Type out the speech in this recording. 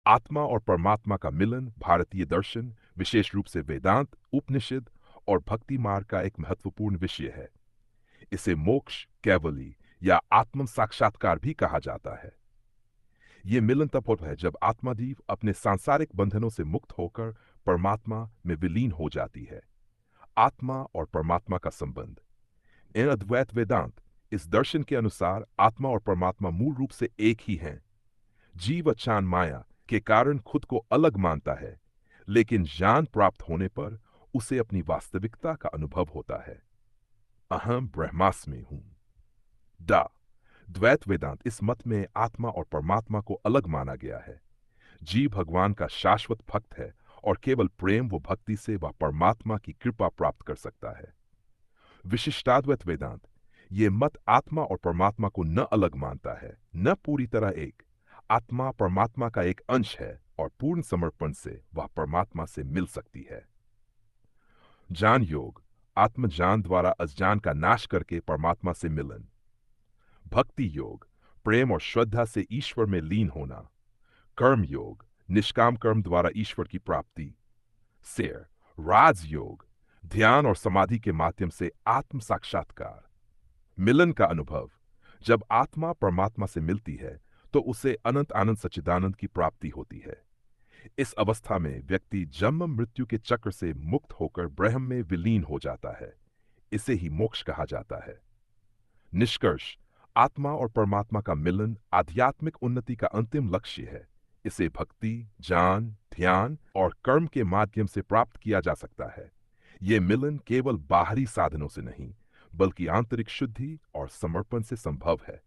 आत्मा और परमात्मा का मिलन भारतीय दर्शन, विशेष रूप से वेदांत, उपनिषद और भक्ति मार्ग का एक महत्वपूर्ण विषय है। इसे मोक्ष, कैवली या आत्म साक्षात्कार भी कहा जाता है। ये मिलन तब होता है जब आत्माजीव अपने सांसारिक बंधनों से मुक्त होकर परमात्मा में विलीन हो जाती है। आत्मा और परमात्मा का संबंध। इन अद्वैत वेदांत इस दर्शन के अनुसार आत्मा और परमात्मा मूल रूप से एक ही हैं। जीव अचान माया के कारण खुद को अलग मानता है, लेकिन ज्ञान प्राप्त होने पर उसे अपनी वास्तविकता का अनुभव होता है। अहम ब्रह्मास्मि हूं। डा द्वैत वेदांत इस मत में आत्मा और परमात्मा को अलग माना गया है। जीव भगवान का शाश्वत भक्त है और केवल प्रेम व भक्ति से वह परमात्मा की कृपा प्राप्त कर सकता है। विशिष्टाद्वैत वेदांत ये मत आत्मा और परमात्मा को न अलग मानता है, न पूरी तरह एक। आत्मा परमात्मा का एक अंश है और पूर्ण समर्पण से वह परमात्मा से मिल सकती है। ज्ञान योग, आत्मज्ञान द्वारा अज्ञान का नाश करके परमात्मा से मिलन। भक्ति योग, प्रेम और श्रद्धा से ईश्वर में लीन होना। कर्म योग, निष्काम कर्म द्वारा ईश्वर की प्राप्ति। सेर, राज योग, ध्यान और समाधि के माध्यम से आत्म साक्षात्कार। मिलन का अनुभव, जब आत्मा परमात्मा से मिलती है तो उसे अनंत आनंद सच्चिदानंद की प्राप्ति होती है। इस अवस्था में व्यक्ति जन्म मृत्यु के चक्र से मुक्त होकर ब्रह्म में विलीन हो जाता है। इसे ही मोक्ष कहा जाता है। निष्कर्ष, आत्मा और परमात्मा का मिलन आध्यात्मिक उन्नति का अंतिम लक्ष्य है। इसे भक्ति, ज्ञान, ध्यान और कर्म के माध्यम से प्राप्त किया जा सकता है। ये मिलन केवल बाहरी साधनों से नहीं, बल्कि आंतरिक शुद्धि और समर्पण से संभव है।